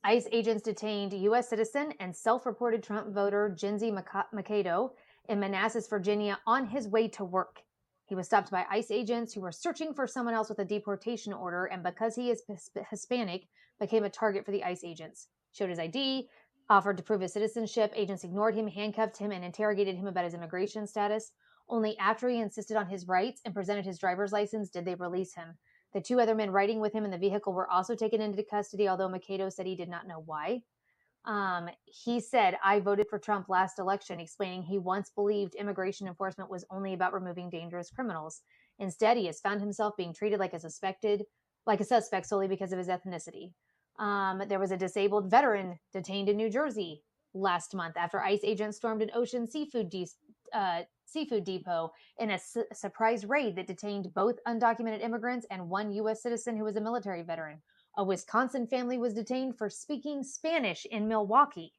S2: ICE agents detained U.S. citizen and self-reported Trump voter Genzi Mikado in Manassas, Virginia, on his way to work. He was stopped by ICE agents who were searching for someone else with a deportation order, and because he is Hispanic, became a target for the ICE agents. Showed his ID, offered to prove his citizenship. Agents ignored him, handcuffed him, and interrogated him about his immigration status. Only after he insisted on his rights and presented his driver's license did they release him. The 2 other men riding with him in the vehicle were also taken into custody, although Mikado said he did not know why. He said, I voted for Trump last election, explaining he once believed immigration enforcement was only about removing dangerous criminals. Instead, he has found himself being treated like a suspect solely because of his ethnicity. There was a disabled veteran detained in New Jersey last month after ICE agents stormed an ocean seafood depot in a surprise raid that detained both undocumented immigrants and one U.S. citizen who was a military veteran. A Wisconsin family was detained for speaking Spanish in Milwaukee.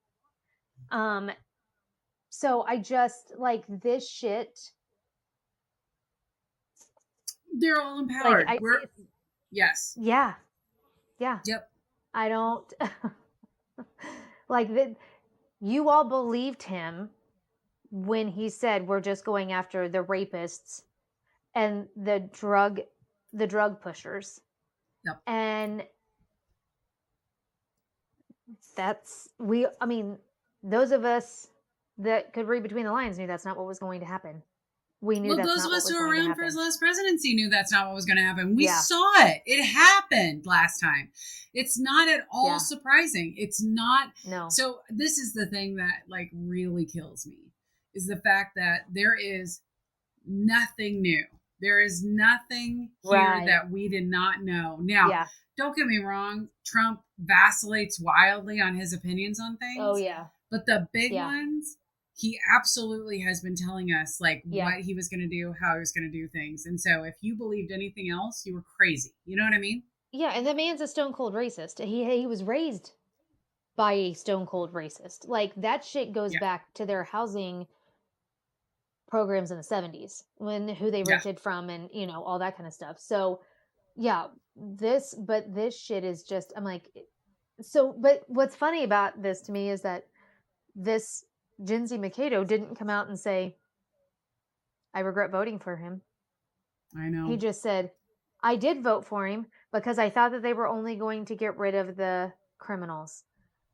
S2: So I just like this shit.
S1: They're all empowered. Yes.
S2: Yeah. Yeah.
S1: Yep.
S2: I don't like that. You all believed him when he said we're just going after the rapists and the drug pushers.
S1: Yep.
S2: And I mean, those of us that could read between the lines knew that's not what was going to happen. We knew that's
S1: those
S2: not
S1: of
S2: what
S1: us
S2: was
S1: who were
S2: going to
S1: around
S2: happen.
S1: for his last presidency knew that's not what was going to happen. We saw it. It happened last time. It's not at all surprising. It's not.
S2: No.
S1: So this is the thing that like really kills me is the fact that there is nothing new. There is nothing here that we did not know. Now, don't get me wrong. Trump vacillates wildly on his opinions on things.
S2: Oh, yeah.
S1: But the big ones, he absolutely has been telling us like what he was going to do, how he was going to do things. And so if you believed anything else, you were crazy. You know what I mean?
S2: Yeah. And the man's a stone cold racist. He was raised by a stone cold racist. Like that shit goes back to their housing programs in the 70s who they rented from and, you know, all that kind of stuff. So this shit is just, I'm like, so, but what's funny about this to me is that this Jinsey Mikado didn't come out and say, I regret voting for him.
S1: I know.
S2: He just said, I did vote for him because I thought that they were only going to get rid of the criminals.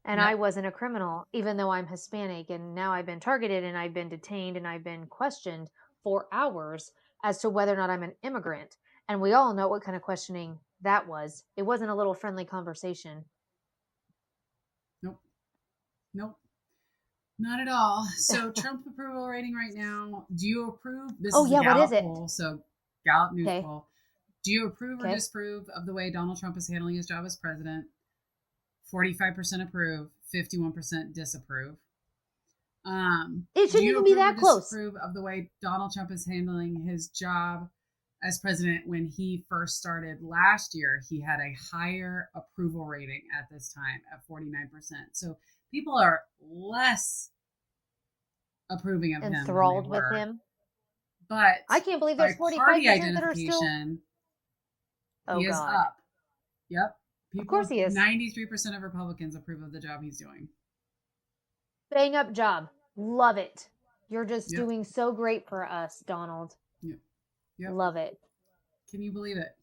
S2: And I wasn't a criminal, even though I'm Hispanic. And now I've been targeted and I've been detained and I've been questioned for hours as to whether or not I'm an immigrant. And we all know what kind of questioning that was. It wasn't a little friendly conversation.
S1: Nope. Not at all. So Trump approval rating right now. Do you approve? This
S2: is
S1: a Gallup
S2: what is it?
S1: poll. So Gallup News poll. Do you approve or disapprove of the way Donald Trump is handling his job as president? 45% approve, 51% disapprove.
S2: It shouldn't even be that close.
S1: Disapprove of the way Donald Trump is handling his job as president. When he first started last year, he had a higher approval rating at this time at 49%. So people are less approving of him,
S2: enthralled with him.
S1: But
S2: I can't believe there's 45% that are still.
S1: He is up. Yep. People,
S2: of course he is.
S1: 93% of Republicans approve of the job he's doing.
S2: Bang up job. Love it. You're just doing so great for us, Donald.
S1: Yep.
S2: Love it.
S1: Can you believe it?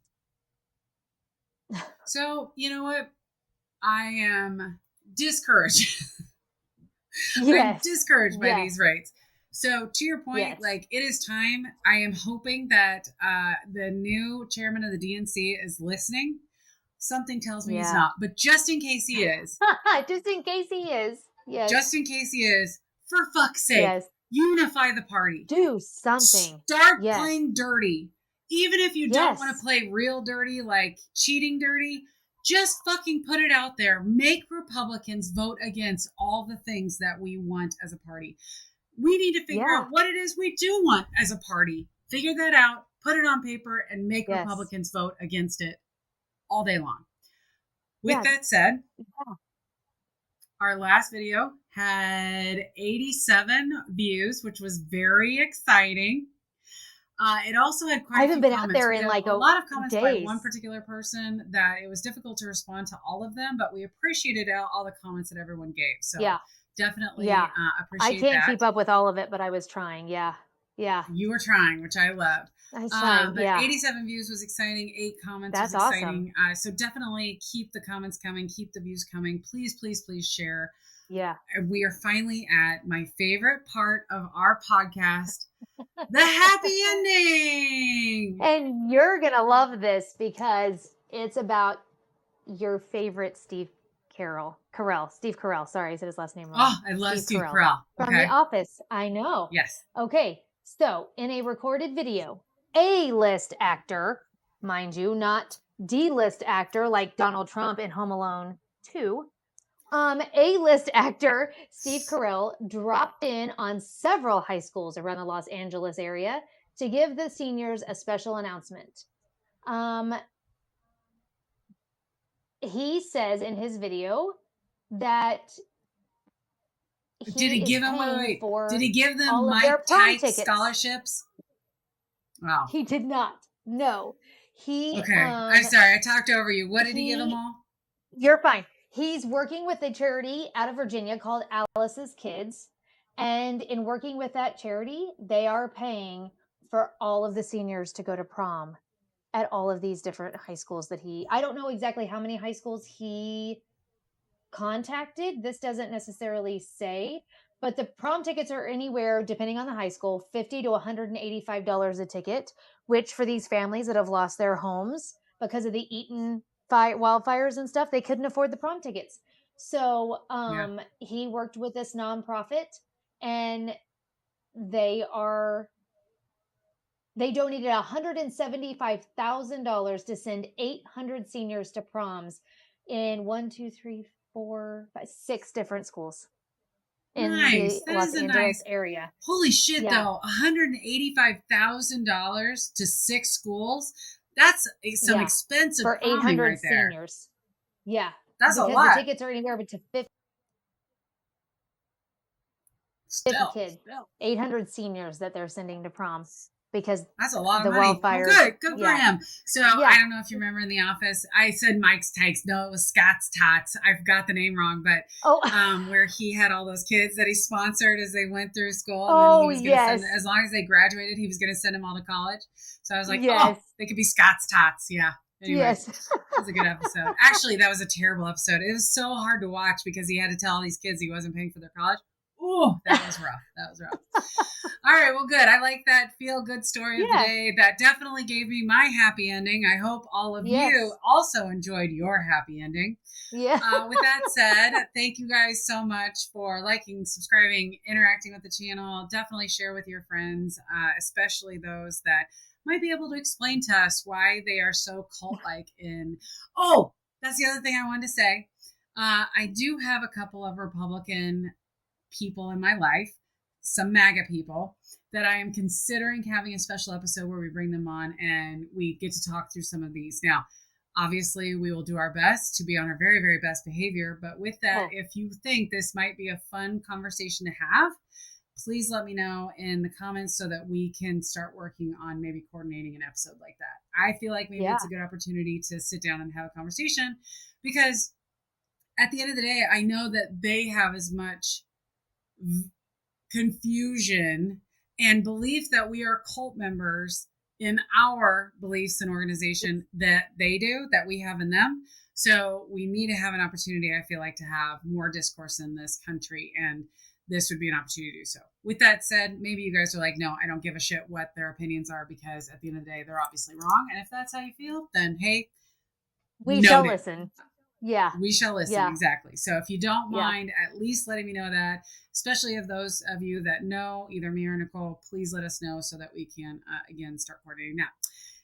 S1: So, you know what? I am discouraged. I'm discouraged by these rates. So to your point, like it is time. I am hoping that the new chairman of the DNC is listening. Something tells me he's not, but just in case he is.
S2: Just in case he is. Yes.
S1: Just in case he is, for fuck's sake, unify the party.
S2: Do something.
S1: Start playing dirty. Even if you don't want to play real dirty, like cheating dirty, just fucking put it out there. Make Republicans vote against all the things that we want as a party. We need to figure out what it is we do want as a party. Figure that out, put it on paper, and make Republicans vote against it all day long. With that said, our last video had 87 views, which was very exciting. It also had quite a few comments. I haven't been out there in like a lot of comments by one particular person that it was difficult to respond to all of them, but we appreciated all the comments that everyone gave. So definitely appreciate that.
S2: I can't keep up with all of it, but I was trying. Yeah.
S1: You were trying, which I loved.
S2: I was trying,
S1: but 87 views was exciting. 8 comments was exciting. Awesome. So definitely keep the comments coming. Keep the views coming. Please, please, please share.
S2: Yeah.
S1: We are finally at my favorite part of our podcast, The happy ending.
S2: And you're going to love this because it's about your favorite Steve Carell. Sorry, I said his last name wrong.
S1: Oh, I love Steve Carell.
S2: Okay. From The Office. I know.
S1: Yes.
S2: Okay. So, in a recorded video, A-list actor, mind you, not D-list actor like Donald Trump in Home Alone 2. A-list actor Steve Carell dropped in on several high schools around the Los Angeles area to give the seniors a special announcement. He says in his video that
S1: did he give them
S2: Mike Type
S1: scholarships? Wow.
S2: He did not. No.
S1: Okay. I'm sorry. I talked over you. What did he give them all?
S2: You're fine. He's working with a charity out of Virginia called Alice's Kids. And in working with that charity, they are paying for all of the seniors to go to prom at all of these different high schools I don't know exactly how many high schools he contacted. This doesn't necessarily say, but the prom tickets are anywhere, depending on the high school, $50 to $185 a ticket, which for these families that have lost their homes because of the Eaton wildfires and stuff, they couldn't afford the prom tickets. So he worked with this nonprofit, and they donated $175,000 to send 800 seniors to proms in 6 different schools in the Los Angeles area.
S1: Holy shit, though. $185,000 to 6 schools. That's some expensive
S2: for 800 right seniors. Yeah.
S1: That's a lot.
S2: The tickets are anywhere to 50 kids. 800 seniors that they're sending to prom. Because
S1: that's a lot of money. Well, good for him. So I don't know if you remember in The Office, I said Mike's Tykes. No, it was Scott's Tots. I forgot the name wrong, but where he had all those kids that he sponsored as they went through school, and then he was going to send, as long as they graduated, he was going to send them all to college. So I was like, they could be Scott's Tots. Yeah. Anyway,
S2: yes,
S1: that was a good episode. Actually, that was a terrible episode. It was so hard to watch because he had to tell all these kids he wasn't paying for their college. Oh, that was rough. All right. Well, good. I like that feel-good story of the day. That definitely gave me my happy ending. I hope all of you also enjoyed your happy ending.
S2: Yeah.
S1: With that said, thank you guys so much for liking, subscribing, interacting with the channel. Definitely share with your friends, especially those that might be able to explain to us why they are so cult-like that's the other thing I wanted to say. I do have a couple of Republican people in my life, some MAGA people, that I am considering having a special episode where we bring them on and we get to talk through some of these. Now, obviously, we will do our best to be on our very, very best behavior. But with that, if you think this might be a fun conversation to have, please let me know in the comments so that we can start working on maybe coordinating an episode like that. I feel like maybe it's a good opportunity to sit down and have a conversation, because at the end of the day, I know that they have as much confusion and belief that we are cult members in our beliefs and organization that they do, that we have in them. So we need to have an opportunity, I feel like, to have more discourse in this country, and this would be an opportunity to do so. With that said, maybe you guys are like, no, I don't give a shit what their opinions are, because at the end of the day, they're obviously wrong. And if that's how you feel, then hey,
S2: we shall listen. Yeah.
S1: We shall listen. Yeah. Exactly. So if you don't mind at least letting me know that, especially of those of you that know either me or Nicole, please let us know so that we can, again, start coordinating that.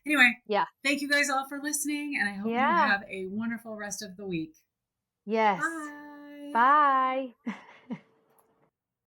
S1: Anyway.
S2: Yeah.
S1: Thank you guys all for listening, and I hope you have a wonderful rest of the week.
S2: Yes.
S1: Bye.
S2: Bye.